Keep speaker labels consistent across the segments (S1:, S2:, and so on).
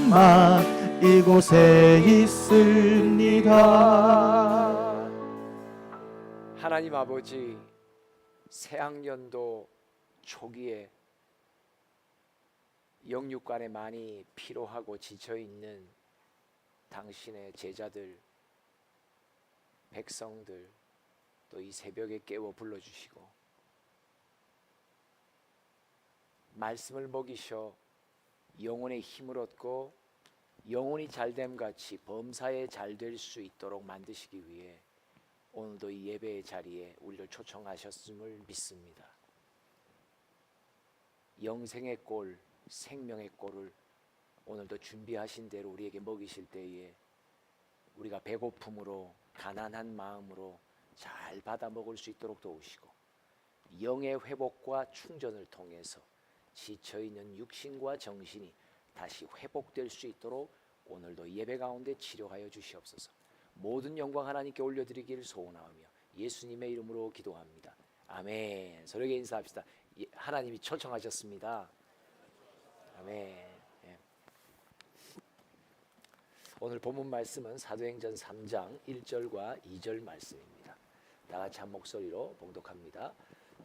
S1: 사람만 이곳에 있습니다.
S2: 하나님 아버지, 새학년도 초기에 영육간에 많이 피로하고 지쳐있는 당신의 제자들, 백성들, 또 이 새벽에 깨워 불러주시고 말씀을 먹이셔 영혼의 힘을 얻고 영혼이 잘됨같이 범사에 잘 될 수 있도록 만드시기 위해 오늘도 이 예배의 자리에 우리를 초청하셨음을 믿습니다. 영생의 꼴, 생명의 꼴을 오늘도 준비하신 대로 우리에게 먹이실 때에 우리가 배고픔으로 가난한 마음으로 잘 받아 먹을 수 있도록 도우시고 영의 회복과 충전을 통해서 지쳐있는 육신과 정신이 다시 회복될 수 있도록 오늘도 예배 가운데 치료하여 주시옵소서. 모든 영광 하나님께 올려드리기를 소원하며 예수님의 이름으로 기도합니다. 아멘. 서로에게 인사합시다. 하나님이 초청하셨습니다. 아멘. 예. 오늘 본문 말씀은 사도행전 3장 1절과 2절 말씀입니다. 다 같이 한 목소리로 봉독합니다.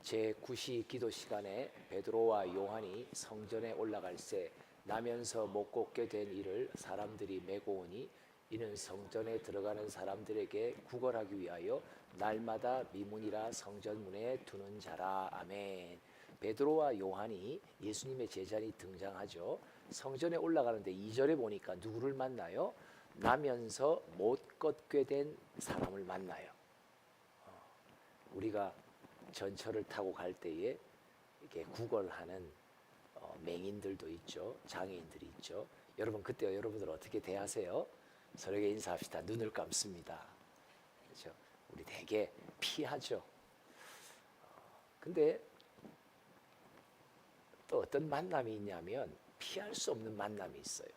S2: 제9시 기도 시간에 베드로와 요한이 성전에 올라갈새 나면서 못 걷게 된 이를 사람들이 메고 오니 이는 성전에 들어가는 사람들에게 구걸하기 위하여 날마다 미문이라 성전문에 두는 자라. 아멘. 베드로와 요한이 예수님의 제자니 등장하죠. 성전에 올라가는데 2절에 보니까 누구를 만나요? 나면서 못 걷게 된 사람을 만나요. 우리가 전철을 타고 갈 때에 이렇게 구걸하는 맹인들도 있죠. 장애인들이 있죠. 여러분 그때 여러분들 어떻게 대하세요? 서로에게 인사합시다. 눈을 감습니다. 그렇죠? 우리 되게 피하죠. 근데 또 어떤 만남이 있냐면 피할 수 없는 만남이 있어요.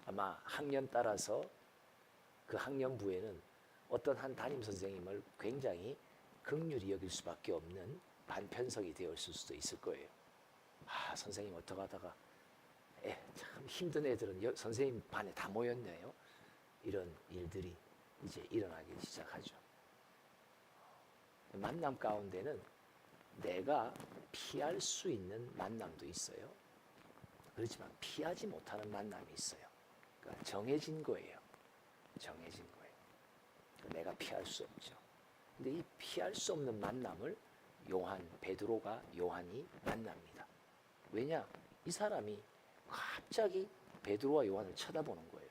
S2: 아마 학년 따라서 그 학년부에는 어떤 한 담임 선생님을 굉장히 긍휼히 여길 수밖에 없는 반편성이 되어 있을 수도 있을 거예요. 아, 선생님 어떡 하다가 참 힘든 애들은 선생님 반에 다 모였네요. 이런 일들이 이제 일어나기 시작하죠. 만남 가운데는 내가 피할 수 있는 만남도 있어요. 그렇지만 피하지 못하는 만남이 있어요. 그러니까 정해진 거예요. 정해진 거예요. 내가 피할 수 없죠. 근데 이 피할 수 없는 만남을 베드로가 요한이 만납니다. 왜냐? 이 사람이 갑자기 베드로와 요한을 쳐다보는 거예요.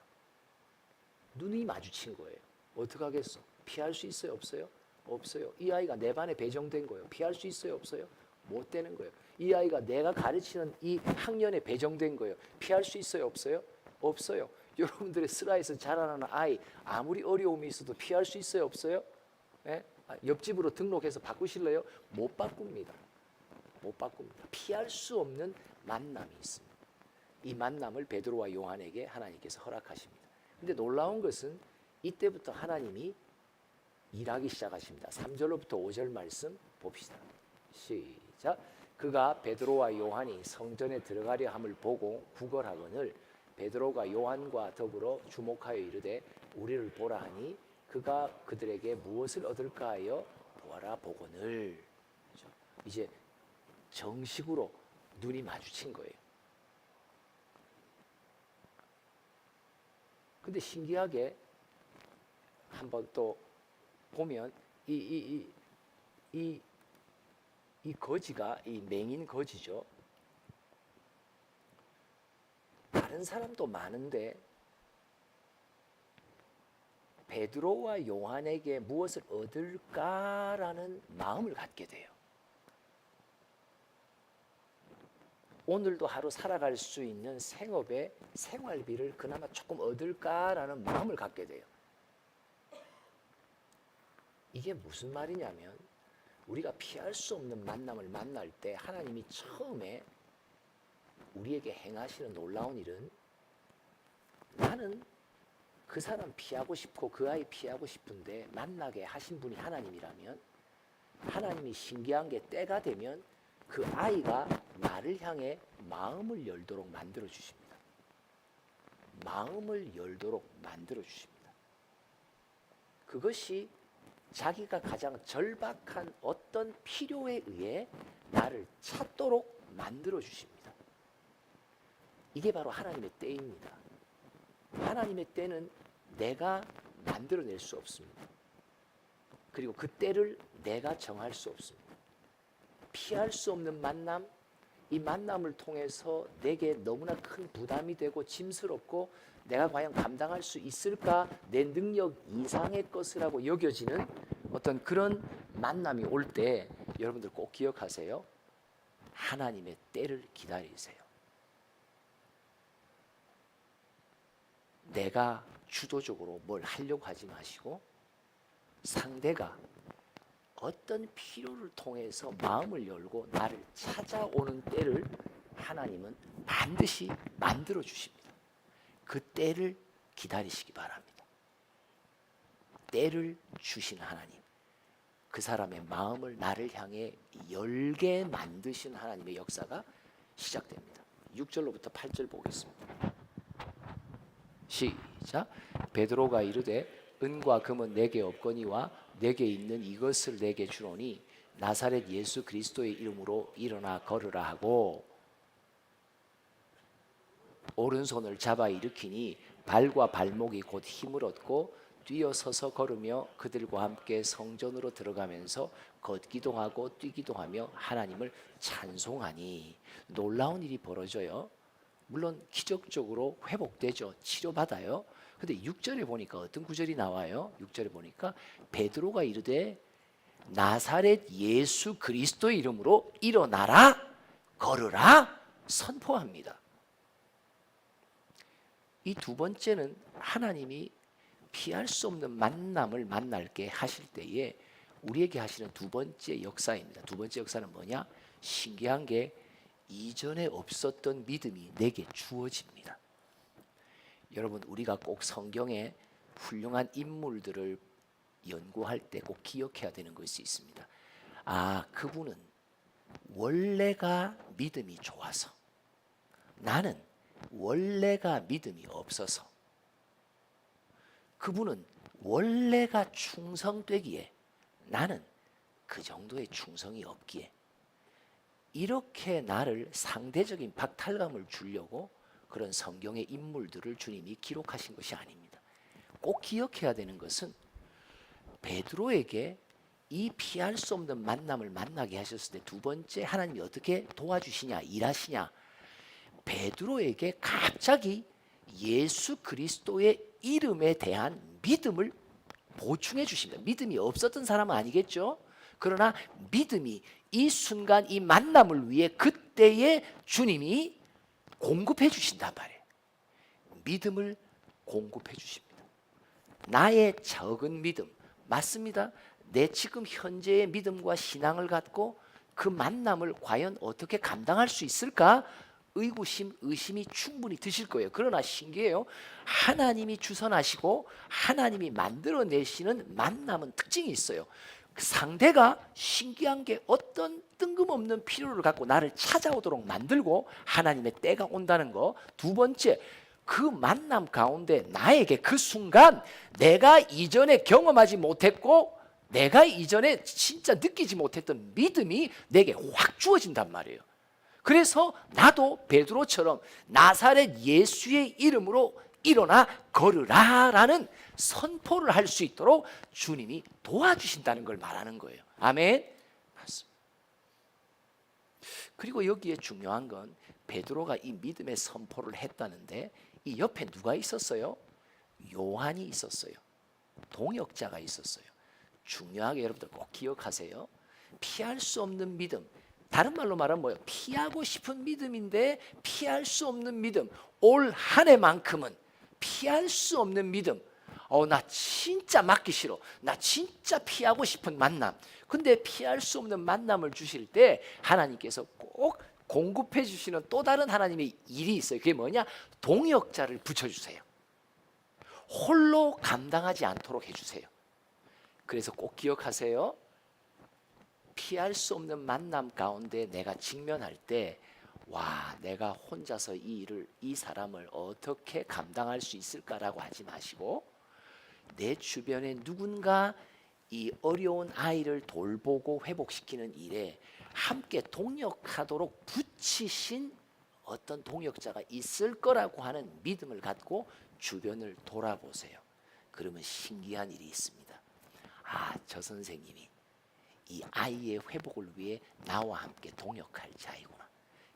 S2: 눈이 마주친 거예요. 어떡하겠어? 피할 수 있어요? 없어요? 없어요. 이 아이가 내 반에 배정된 거예요. 피할 수 있어요? 없어요? 못 되는 거예요. 이 아이가 내가 가르치는 이 학년에 배정된 거예요. 피할 수 있어요? 없어요? 없어요. 여러분들의 슬라에서 자라나는 아이 아무리 어려움이 있어도 피할 수 있어요? 없어요? 예? 옆집으로 등록해서 바꾸실래요? 못 바꿉니다. 못 바꿉니다. 피할 수 없는 만남이 있습니다. 이 만남을 베드로와 요한에게 하나님께서 허락하십니다. 근데 놀라운 것은 이때부터 하나님이 일하기 시작하십니다. 3절로부터 5절 말씀 봅시다. 시작. 그가 베드로와 요한이 성전에 들어가려 함을 보고 구걸하거늘 베드로가 요한과 더불어 주목하여 이르되 우리를 보라 하니 그가 그들에게 무엇을 얻을까 하여 보아라 보거늘. 그렇죠? 이제 정식으로 눈이 마주친 거예요. 근데 신기하게 한번 또 보면 이 거지가 이 맹인 거지죠. 다른 사람도 많은데 베드로와 요한에게 무엇을 얻을까라는 마음을 갖게 돼요. 오늘도 하루 살아갈 수 있는 생업의 생활비를 그나마 조금 얻을까라는 마음을 갖게 돼요. 이게 무슨 말이냐면 우리가 피할 수 없는 만남을 만날 때 하나님이 처음에 우리에게 행하시는 놀라운 일은 나는 그 사람 피하고 싶고 그 아이 피하고 싶은데 만나게 하신 분이 하나님이라면 하나님이 신기한 게 때가 되면 그 아이가 나를 향해 마음을 열도록 만들어 주십니다. 마음을 열도록 만들어 주십니다. 그것이 자기가 가장 절박한 어떤 필요에 의해 나를 찾도록 만들어 주십니다. 이게 바로 하나님의 때입니다. 하나님의 때는 내가 만들어낼 수 없습니다. 그리고 그 때를 내가 정할 수 없습니다. 피할 수 없는 만남, 이 만남을 통해서 내게 너무나 큰 부담이 되고 짐스럽고 내가 과연 감당할 수 있을까, 내 능력 이상의 것이라고 여겨지는 어떤 그런 만남이 올 때 여러분들 꼭 기억하세요. 하나님의 때를 기다리세요. 내가 주도적으로 뭘 하려고 하지 마시고 상대가 어떤 필요를 통해서 마음을 열고 나를 찾아오는 때를 하나님은 반드시 만들어 주십니다. 그 때를 기다리시기 바랍니다. 때를 주신 하나님, 그 사람의 마음을 나를 향해 열게 만드신 하나님의 역사가 시작됩니다. 6절로부터 8절 보겠습니다. 시작. 베드로가 이르되 은과 금은 내게 없거니와 내게 있는 이것을 내게 주노니 나사렛 예수 그리스도의 이름으로 일어나 걸으라 하고 오른손을 잡아 일으키니 발과 발목이 곧 힘을 얻고 뛰어서서 걸으며 그들과 함께 성전으로 들어가면서 걷기도 하고 뛰기도 하며 하나님을 찬송하니. 놀라운 일이 벌어져요. 물론 기적적으로 회복되죠. 치료받아요. 근데 6절에 보니까 어떤 구절이 나와요? 6절에 보니까 베드로가 이르되 나사렛 예수 그리스도의 이름으로 일어나라 걸으라 선포합니다. 이 두 번째는 하나님이 피할 수 없는 만남을 만날게 하실 때에 우리에게 하시는 두 번째 역사입니다. 두 번째 역사는 뭐냐? 신기한 게 이전에 없었던 믿음이 내게 주어집니다. 여러분, 우리가 꼭 성경에 훌륭한 인물들을 연구할 때 꼭 기억해야 되는 것이 있습니다. 아, 그분은 원래가 믿음이 좋아서, 나는 원래가 믿음이 없어서, 그분은 원래가 충성되기에 나는 그 정도의 충성이 없기에, 이렇게 나를 상대적인 박탈감을 주려고 그런 성경의 인물들을 주님이 기록하신 것이 아닙니다. 꼭 기억해야 되는 것은 베드로에게 이 피할 수 없는 만남을 만나게 하셨을 때 두 번째 하나님이 어떻게 도와주시냐, 일하시냐, 베드로에게 갑자기 예수 그리스도의 이름에 대한 믿음을 보충해 주십니다. 믿음이 없었던 사람은 아니겠죠. 그러나 믿음이 이 순간 이 만남을 위해 그때에 주님이 공급해 주신단 말이에요. 믿음을 공급해 주십니다. 나의 적은 믿음, 맞습니다. 내 지금 현재의 믿음과 신앙을 갖고 그 만남을 과연 어떻게 감당할 수 있을까? 의구심, 의심이 충분히 드실 거예요. 그러나 신기해요. 하나님이 주선하시고 하나님이 만들어내시는 만남은 특징이 있어요. 상대가 신기한 게 어떤 뜬금없는 필요를 갖고 나를 찾아오도록 만들고 하나님의 때가 온다는 거. 두 번째, 그 만남 가운데 나에게 그 순간 내가 이전에 경험하지 못했고 내가 이전에 진짜 느끼지 못했던 믿음이 내게 확 주어진단 말이에요. 그래서 나도 베드로처럼 나사렛 예수의 이름으로 일어나 걸으라 라는 선포를 할 수 있도록 주님이 도와주신다는 걸 말하는 거예요. 아멘. 맞습니다. 그리고 여기에 중요한 건 베드로가 이 믿음의 선포를 했다는데 이 옆에 누가 있었어요? 요한이 있었어요. 동역자가 있었어요. 중요하게 여러분들 꼭 기억하세요. 피할 수 없는 믿음, 다른 말로 말하면 뭐예요? 피하고 싶은 믿음인데 피할 수 없는 믿음. 올 한 해만큼은 피할 수 없는 믿음. 나 진짜 맞기 싫어. 나 진짜 피하고 싶은 만남. 근데 피할 수 없는 만남을 주실 때 하나님께서 꼭 공급해 주시는 또 다른 하나님의 일이 있어요. 그게 뭐냐? 동역자를 붙여주세요. 홀로 감당하지 않도록 해주세요. 그래서 꼭 기억하세요. 피할 수 없는 만남 가운데 내가 직면할 때, 와, 내가 혼자서 이 사람을 어떻게 감당할 수 있을까라고 하지 마시고, 내 주변에 누군가 이 어려운 아이를 돌보고 회복시키는 일에 함께 동역하도록 붙이신 어떤 동역자가 있을 거라고 하는 믿음을 갖고 주변을 돌아보세요. 그러면 신기한 일이 있습니다. 아, 저 선생님이 이 아이의 회복을 위해 나와 함께 동역할 자이구나.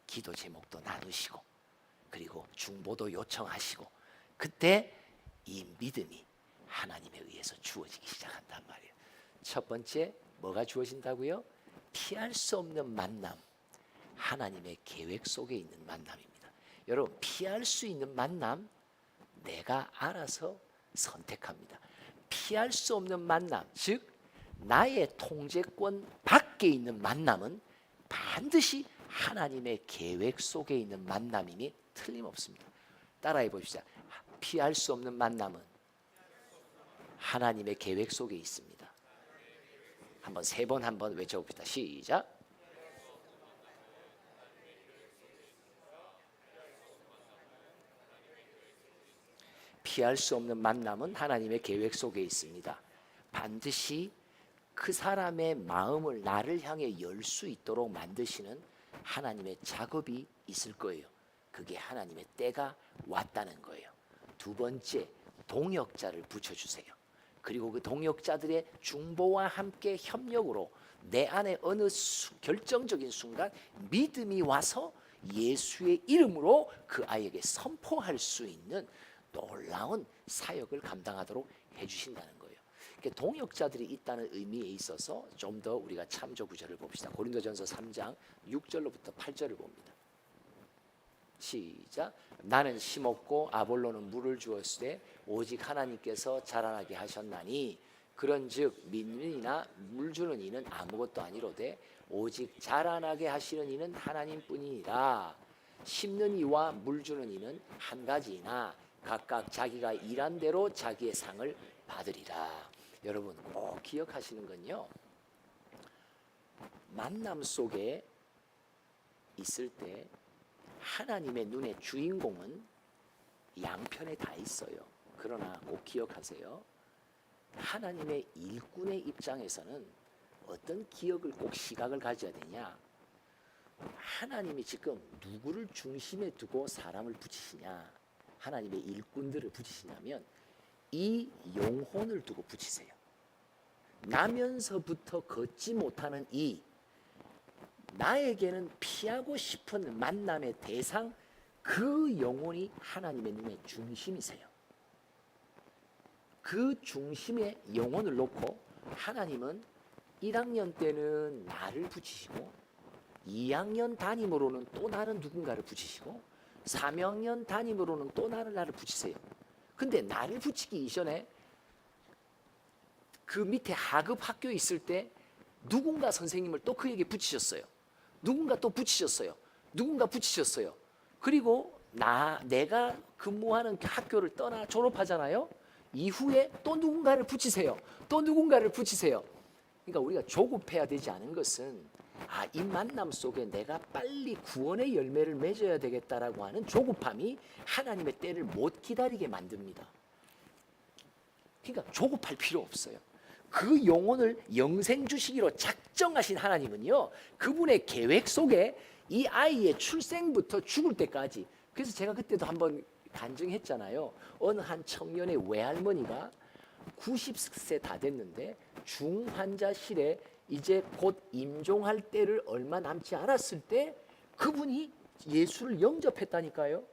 S2: 기도 제목도 나누시고, 그리고 중보도 요청하시고, 그때 이 믿음이 하나님에 의해서 주어지기 시작한단 말이에요. 첫 번째, 뭐가 주어진다고요? 피할 수 없는 만남, 하나님의 계획 속에 있는 만남입니다. 여러분, 피할 수 있는 만남, 내가 알아서 선택합니다. 피할 수 없는 만남, 즉 나의 통제권 밖에 있는 만남은 반드시 하나님의 계획 속에 있는 만남이니 틀림없습니다. 따라해 봅시다. 피할 수 없는 만남은 하나님의 계획 속에 있습니다. 한번 3번 한번 외쳐봅시다. 시작. 피할 수 없는 만남은 하나님의 계획 속에 있습니다. 반드시 그 사람의 마음을 나를 향해 열 수 있도록 만드시는 하나님의 작업이 있을 거예요. 그게 하나님의 때가 왔다는 거예요. 두 번째, 동역자를 붙여주세요. 그리고 그 동역자들의 중보와 함께 협력으로 내 안에 어느 결정적인 순간 믿음이 와서 예수의 이름으로 그 아이에게 선포할 수 있는 놀라운 사역을 감당하도록 해주신다는 거예요. 그러니까 동역자들이 있다는 의미에 있어서 좀 더 우리가 참조 구절을 봅시다. 고린도전서 3장 6절로부터 8절을 봅니다. 시작. 나는 심었고 아볼로는 물을 주었으되 오직 하나님께서 자라나게 하셨나니 그런즉 믿는이나 물 주는 이는 아무것도 아니로되 오직 자라나게 하시는 이는 하나님뿐이니라. 심는 이와 물 주는 이는 한 가지이나 각각 자기가 일한 대로 자기의 상을 받으리라. 여러분 꼭 기억하시는 건요, 만남 속에 있을 때 하나님의 눈에 주인공은 양편에 다 있어요. 그러나 꼭 기억하세요. 하나님의 일꾼의 입장에서는 어떤 기억을 꼭 시각을 가져야 되냐, 하나님이 지금 누구를 중심에 두고 사람을 붙이시냐, 하나님의 일꾼들을 붙이시냐면 이 영혼을 두고 붙이세요. 나면서부터 걷지 못하는 이 나에게는 피하고 싶은 만남의 대상, 그 영혼이 하나님의 눈의 중심이세요. 그 중심에 영혼을 놓고 하나님은 1학년 때는 나를 붙이시고 2학년 담임으로는 또 다른 누군가를 붙이시고 3학년 담임으로는 또 다른 나를 붙이세요. 근데 나를 붙이기 이전에 그 밑에 하급 학교에 있을 때 누군가 선생님을 또 그에게 붙이셨어요. 누군가 또 붙이셨어요. 누군가 붙이셨어요. 그리고 내가 근무하는 학교를 떠나 졸업하잖아요. 이후에 또 누군가를 붙이세요. 또 누군가를 붙이세요. 그러니까 우리가 조급해야 되지 않은 것은 이 만남 속에 내가 빨리 구원의 열매를 맺어야 되겠다라고 하는 조급함이 하나님의 때를 못 기다리게 만듭니다. 그러니까 조급할 필요 없어요. 그 영혼을 영생 주시기로 작정하신 하나님은요, 그분의 계획 속에 이 아이의 출생부터 죽을 때까지, 그래서 제가 그때도 한번 간증했잖아요. 어느 한 청년의 외할머니가 90세 다 됐는데 중환자실에 이제 곧 임종할 때를 얼마 남지 않았을 때 그분이 예수를 영접했다니까요.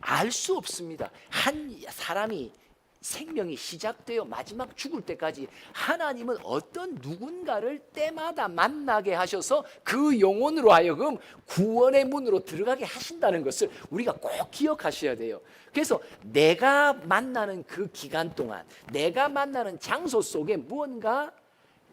S2: 알 수 없습니다. 한 사람이 생명이 시작되어 마지막 죽을 때까지 하나님은 어떤 누군가를 때마다 만나게 하셔서 그 영혼으로 하여금 구원의 문으로 들어가게 하신다는 것을 우리가 꼭 기억하셔야 돼요. 그래서 내가 만나는 그 기간 동안, 내가 만나는 장소 속에 무언가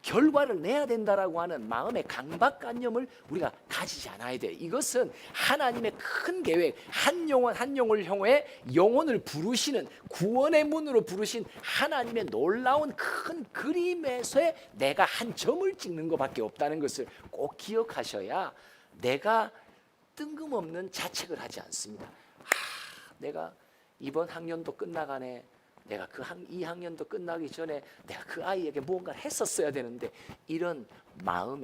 S2: 결과를 내야 된다라고 하는 마음의 강박관념을 우리가 가지지 않아야 돼요. 이것은 하나님의 큰 계획, 한 영혼 한 영혼을 향해 영혼을 부르시는 구원의 문으로 부르신 하나님의 놀라운 큰 그림에서의 내가 한 점을 찍는 것밖에 없다는 것을 꼭 기억하셔야 내가 뜬금없는 자책을 하지 않습니다. 내가 이번 학년도 끝나가네. 내가 이 학년도 끝나기 전에 내가 그 아이에게 무언가를 했었어야 되는데, 이런 마음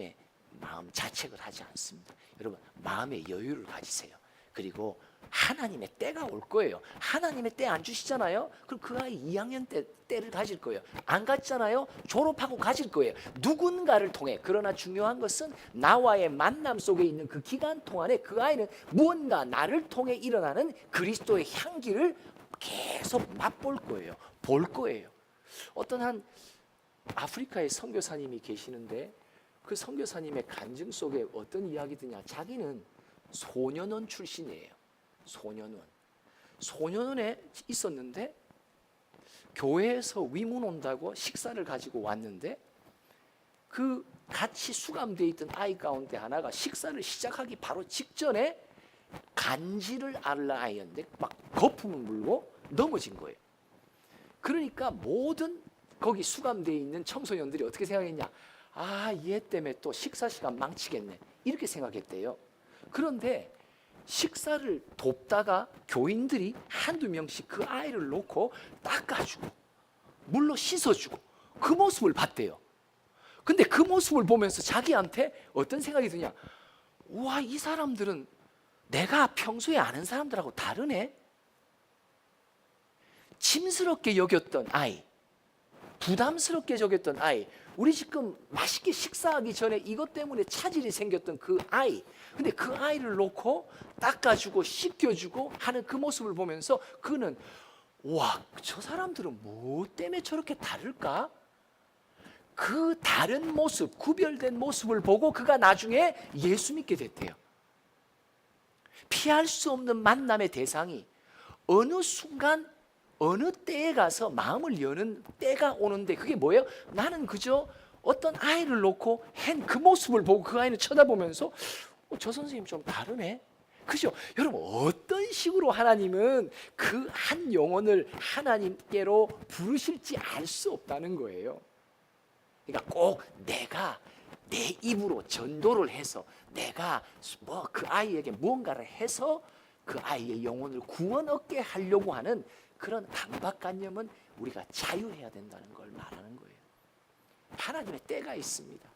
S2: 자책을 하지 않습니다. 여러분, 마음의 여유를 가지세요. 그리고 하나님의 때가 올 거예요. 하나님의 때 안 주시잖아요. 그럼 그 아이 2학년 때를 가질 거예요. 안 갔잖아요. 졸업하고 가질 거예요. 누군가를 통해. 그러나 중요한 것은 나와의 만남 속에 있는 그 기간 동안에 그 아이는 무언가 나를 통해 일어나는 그리스도의 향기를 계속 맛볼 거예요. 볼 거예요. 어떤 한 아프리카의 선교사님이 계시는데, 그 선교사님의 간증 속에 어떤 이야기 드냐. 자기는 소년원 출신이에요. 소년원에 있었는데 교회에서 위문 온다고 식사를 가지고 왔는데, 그 같이 수감되어 있던 아이 가운데 하나가 식사를 시작하기 바로 직전에 간질을 앓는 아이였는데 막 거품을 물고 넘어진 거예요. 그러니까 모든 거기 수감되어 있는 청소년들이 어떻게 생각했냐. 얘 때문에 또 식사 시간 망치겠네, 이렇게 생각했대요. 그런데 식사를 돕다가 교인들이 한두 명씩 그 아이를 놓고 닦아주고 물로 씻어주고 그 모습을 봤대요. 근데 그 모습을 보면서 자기한테 어떤 생각이 드냐. 우와, 이 사람들은 내가 평소에 아는 사람들하고 다르네. 짐스럽게 여겼던 아이, 부담스럽게 여겼던 아이, 우리 지금 맛있게 식사하기 전에 이것 때문에 차질이 생겼던 그 아이, 근데 그 아이를 놓고 닦아주고 씻겨주고 하는 그 모습을 보면서 그는, 와, 저 사람들은 뭐 때문에 저렇게 다를까? 그 다른 모습, 구별된 모습을 보고 그가 나중에 예수 믿게 됐대요. 피할 수 없는 만남의 대상이 어느 순간 어느 때에 가서 마음을 여는 때가 오는데, 그게 뭐예요? 나는 그저 어떤 아이를 놓고 한 그 모습을 보고 그 아이는 쳐다보면서 저 선생님 좀 다르네. 그죠? 여러분, 어떤 식으로 하나님은 그 한 영혼을 하나님께로 부르실지 알 수 없다는 거예요. 그러니까 꼭 내가 내 입으로 전도를 해서 내가 그 아이에게 무언가를 해서 그 아이의 영혼을 구원 얻게 하려고 하는 그런 강박관념은 우리가 자유해야 된다는 걸 말하는 거예요. 하나님의 때가 있습니다.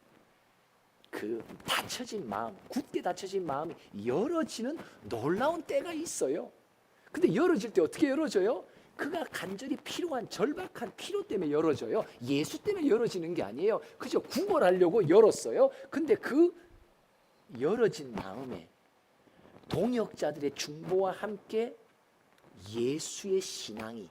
S2: 그 닫혀진 마음, 굳게 닫혀진 마음이 열어지는 놀라운 때가 있어요. 근데 열어질 때 어떻게 열어져요? 그가 간절히 필요한 절박한 필요 때문에 열어져요. 예수 때문에 열어지는 게 아니에요. 그저 구걸하려고 열었어요. 근데 그 열어진 마음에 동역자들의 중보와 함께 예수의 신앙이,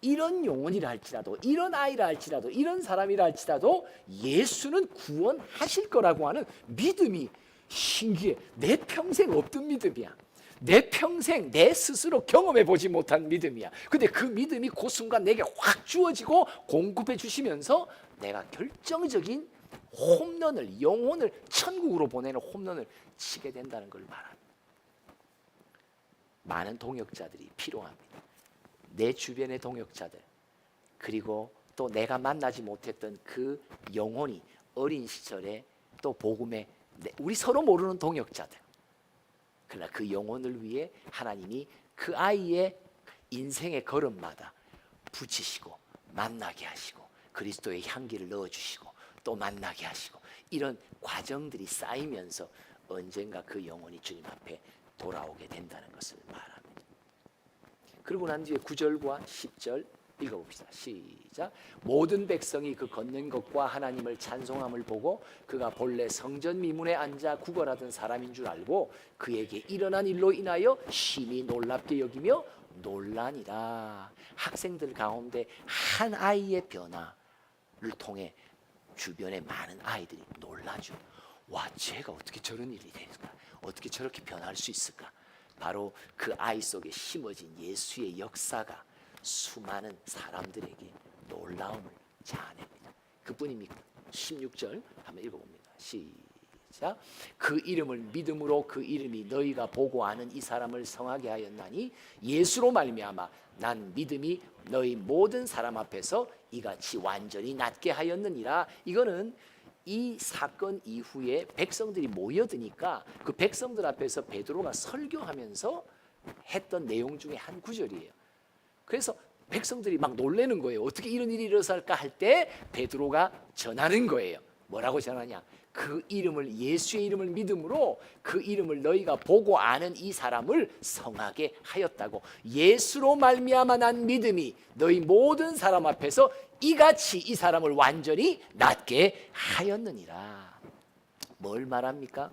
S2: 이런 영혼이라 할지라도, 이런 아이라 할지라도, 이런 사람이라 할지라도 예수는 구원하실 거라고 하는 믿음이 신기해. 내 평생 없던 믿음이야. 내 평생 내 스스로 경험해 보지 못한 믿음이야. 근데 그 믿음이 그 순간 내게 확 주어지고 공급해 주시면서 내가 결정적인 홈런을, 영혼을 천국으로 보내는 홈런을 치게 된다는 걸 말합니다. 많은 동역자들이 필요합니다. 내 주변의 동역자들, 그리고 또 내가 만나지 못했던 그 영혼이 어린 시절에 또 복음에 우리 서로 모르는 동역자들, 그러나 그 영혼을 위해 하나님이 그 아이의 인생의 걸음마다 붙이시고 만나게 하시고 그리스도의 향기를 넣어주시고 또 만나게 하시고, 이런 과정들이 쌓이면서 언젠가 그 영혼이 주님 앞에 돌아오게 된다는 것을 말합니다. 그리고 난 뒤에 9절과 10절 읽어봅시다. 시작. 모든 백성이 그 걷는 것과 하나님을 찬송함을 보고 그가 본래 성전 미문에 앉아 구걸하던 사람인 줄 알고 그에게 일어난 일로 인하여 심히 놀랍게 여기며 놀라니라. 학생들 가운데 한 아이의 변화를 통해 주변의 많은 아이들이 놀라죠. 와, 쟤가 어떻게 저런 일이 될까? 어떻게 저렇게 변할 수 있을까? 바로 그 아이 속에 심어진 예수의 역사가 수많은 사람들에게 놀라움을 자아냅니다. 그뿐입니까? 16절 한번 읽어봅니다. 시작. 그 이름을 믿음으로 그 이름이 너희가 보고 아는 이 사람을 성하게 하였나니 예수로 말미암아 난 믿음이 너희 모든 사람 앞에서 이같이 완전히 낫게 하였느니라. 이거는 이 사건 이후에 백성들이 모여드니까 그 백성들 앞에서 베드로가 설교하면서 했던 내용 중에 한 구절이에요. 그래서 백성들이 막 놀라는 거예요. 어떻게 이런 일이 일어날까 할 때 베드로가 전하는 거예요. 뭐라고 전하냐? 그 이름을, 예수의 이름을 믿음으로 그 이름을 너희가 보고 아는 이 사람을 성하게 하였다고. 예수로 말미암아 난 믿음이 너희 모든 사람 앞에서 이같이 이 사람을 완전히 낫게 하였느니라. 뭘 말합니까?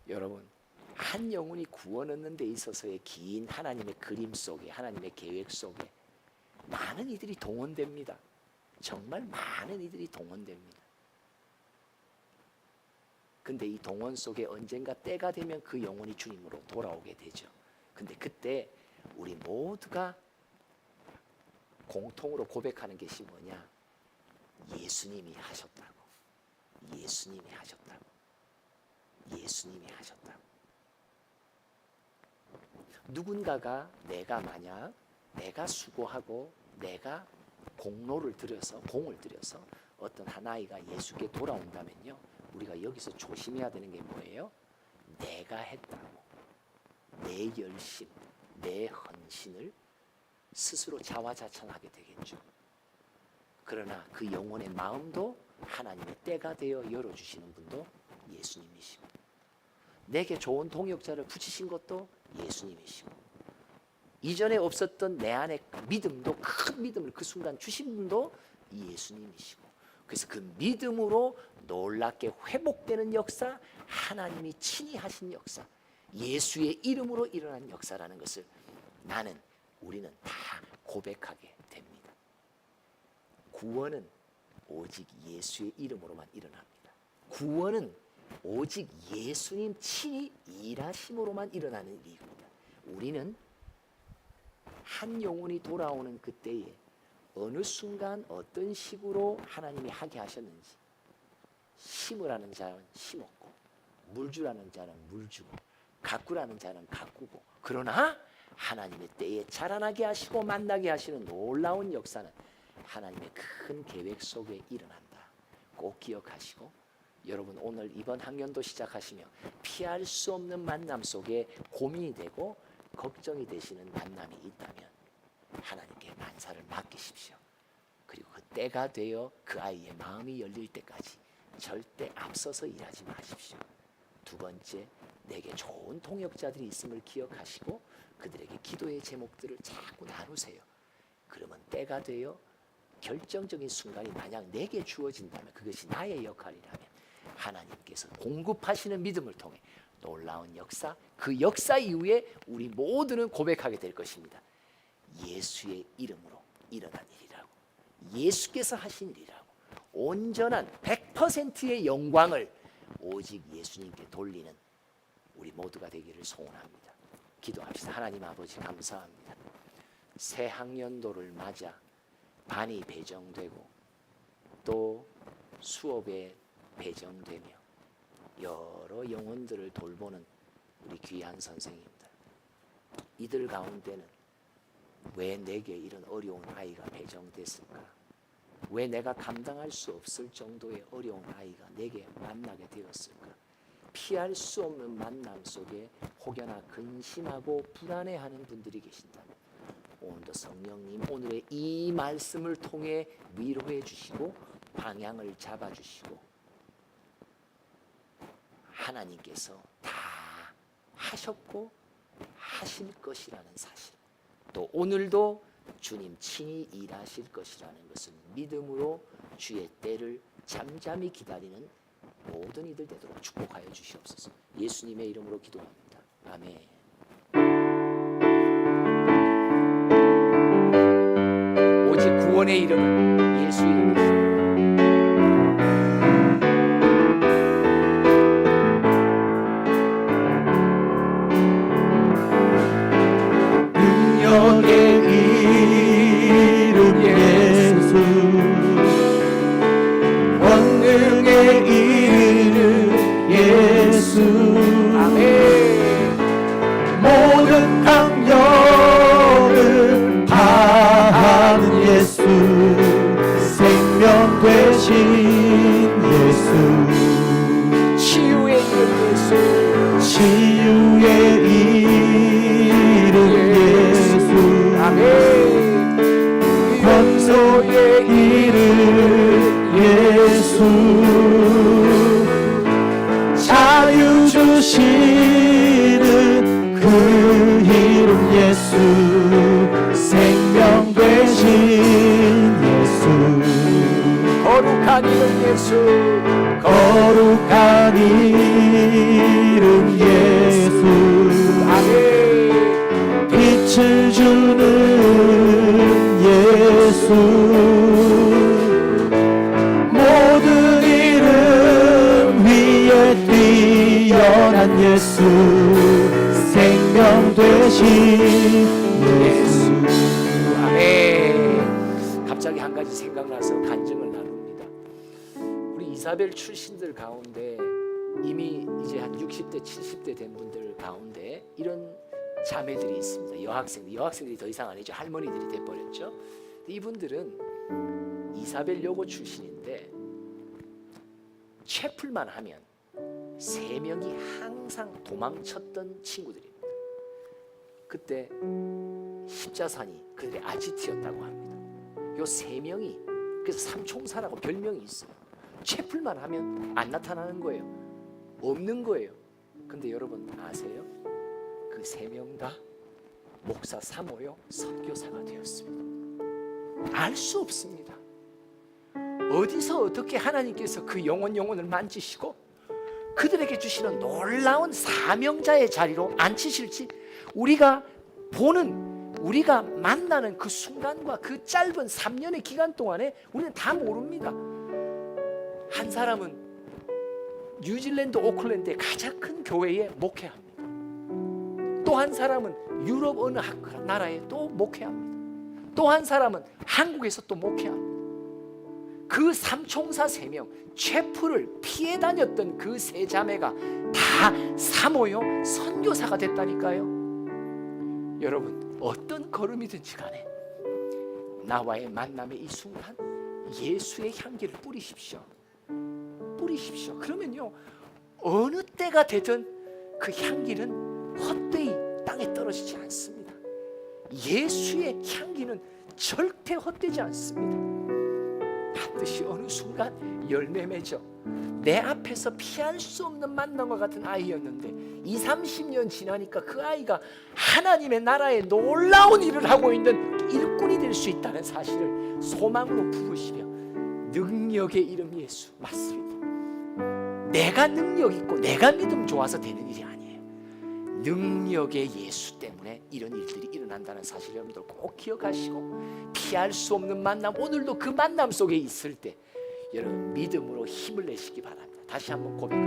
S2: 여러분, 한 영혼이 구원 얻는 데 있어서의 긴 하나님의 그림 속에, 하나님의 계획 속에 많은 이들이 동원됩니다. 정말 많은 이들이 동원됩니다. 근데 이 동원 속에 언젠가 때가 되면 그 영혼이 주님으로 돌아오게 되죠. 근데 그때 우리 모두가 공통으로 고백하는 것이 뭐냐? 예수님이 하셨다고. 예수님이 하셨다고. 예수님이 하셨다고. 누군가가 만약 내가 수고하고 내가 공을 들여서 어떤 한 아이가 예수께 돌아온다면요, 우리가 여기서 조심해야 되는 게 뭐예요? 내가 했다고 내 열심, 내 헌신을 스스로 자화자찬하게 되겠죠. 그러나 그 영혼의 마음도 하나님의 때가 되어 열어주시는 분도 예수님이시고, 내게 좋은 동역자를 붙이신 것도 예수님이시고, 이전에 없었던 내 안에 믿음도, 큰 믿음을 그 순간 주신 분도 예수님이시고, 그래서 그 믿음으로 놀랍게 회복되는 역사, 하나님이 친히 하신 역사, 예수의 이름으로 일어난 역사라는 것을 우리는 다 고백하게 됩니다. 구원은 오직 예수의 이름으로만 일어납니다. 구원은 오직 예수님 친히 일하심으로만 일어나는 일입니다. 우리는 한 영혼이 돌아오는 그때에 어느 순간 어떤 식으로 하나님이 하게 하셨는지, 심으라는 자는 심었고, 물주라는 자는 물주고, 가꾸라는 자는 가꾸고, 그러나 하나님의 때에 자라나게 하시고 만나게 하시는 놀라운 역사는 하나님의 큰 계획 속에 일어난다. 꼭 기억하시고, 여러분 오늘 이번 학년도 시작하시며 피할 수 없는 만남 속에 고민이 되고 걱정이 되시는 만남이 있다면 하나님께 만사를 맡기십시오. 그리고 그 때가 되어 그 아이의 마음이 열릴 때까지 절대 앞서서 일하지 마십시오. 두 번째, 내게 좋은 동역자들이 있음을 기억하시고 그들에게 기도의 제목들을 자꾸 나누세요. 그러면 때가 되어 결정적인 순간이 만약 내게 주어진다면, 그것이 나의 역할이라면 하나님께서 공급하시는 믿음을 통해 놀라운 역사, 그 역사 이후에 우리 모두는 고백하게 될 것입니다. 예수의 이름으로 일어난 일이라고, 예수께서 하신 일이라고, 온전한 100%의 영광을 오직 예수님께 돌리는 우리 모두가 되기를 소원합니다. 기도합시다. 하나님 아버지, 감사합니다. 새 학년도를 맞아 반이 배정되고 또 수업에 배정되며 여러 영혼들을 돌보는 우리 귀한 선생님들, 이들 가운데는 왜 내게 이런 어려운 아이가 배정됐을까? 왜 내가 감당할 수 없을 정도의 어려운 아이가 내게 만나게 되었을까? 피할 수 없는 만남 속에 혹여나 근심하고 불안해하는 분들이 계신다면 오늘도 성령님, 오늘의 이 말씀을 통해 위로해 주시고 방향을 잡아주시고, 하나님께서 다 하셨고 하실 것이라는 사실, 또 오늘도 주님 친히 일하실 것이라는 것을 믿음으로 주의 때를 잠잠히 기다리는 모든 이들 되도록 축복하여 주시옵소서. 예수님의 이름으로 기도합니다. 아멘. 오직 구원의 이름은 예수 이름이시다.
S1: 능력의 이름 예수, 모든 강령을 다하는 예수, 생명 되신 예수,
S2: 치유의 이름 예수,
S1: 치유의 이름 예수,
S2: 아멘.
S1: 권소의 이름 예수, 자유 주시는 그 이름 예수, 생명 되신 예수,
S2: 거룩한 이름 예수,
S1: 거룩한 이름 예수,
S2: 아멘.
S1: 빛을 주는 예수, 모든 이름 위에 뛰어난 예수, 생명 되신 예수.
S2: 아멘. 갑자기 한 가지 생각나서 간증을 나눕니다. 우리 이사벨 출신들 가운데 이미 이제 한 60대 70대 된 분들 가운데 이런 자매들이 있습니다. 여학생들이 더 이상 아니죠. 할머니들이 돼버렸죠. 이분들은 이사벨 여고 출신인데 채플만 하면 3명이 항상 도망쳤던 친구들입니다. 그때 십자산이 그들의 아지트였다고 합니다. 요 3명이 그래서 삼총사라고 별명이 있어요. 채플만 하면 안 나타나는 거예요. 없는 거예요. 근데 여러분 아세요? 그 3명 다 목사 사모요 선교사가 되었습니다. 알 수 없습니다. 어디서 어떻게 하나님께서 그 영혼을 만지시고 그들에게 주시는 놀라운 사명자의 자리로 앉히실지 우리가 만나는 그 순간과 그 짧은 3년의 기간 동안에 우리는 다 모릅니다. 한 사람은 뉴질랜드 오클랜드의 가장 큰 교회에 목회합니다. 또 한 사람은 유럽 어느 나라에 또 목회합니다. 또 한 사람은 한국에서 또 목회합니다. 그 삼총사 3명, 채플을 피해 다녔던 그 3자매가 다 사모요 선교사가 됐다니까요. 여러분 어떤 걸음이든지 간에 나와의 만남의 이 순간 예수의 향기를 뿌리십시오. 그러면요 어느 때가 되든 그 향기는 헛되이 땅에 떨어지지 않습니다. 예수의 향기는 절대 헛되지 않습니다. 반드시 어느 순간 열매 맺어 내 앞에서 피할 수 없는 만남과 같은 아이였는데 20-30년 지나니까 그 아이가 하나님의 나라에 놀라운 일을 하고 있는 일꾼이 될 수 있다는 사실을 소망으로 부으시며 능력의 이름 예수 맞습니다. 내가 능력 있고 내가 믿음 좋아서 되는 일이 아니에요. 능력의 예수 때문에 이런 일들이 일어난다는 사실 여러분들 꼭 기억하시고 피할 수 없는 만남 오늘도 그 만남 속에 있을 때 여러분 믿음으로 힘을 내시기 바랍니다. 다시 한번 고백합니다.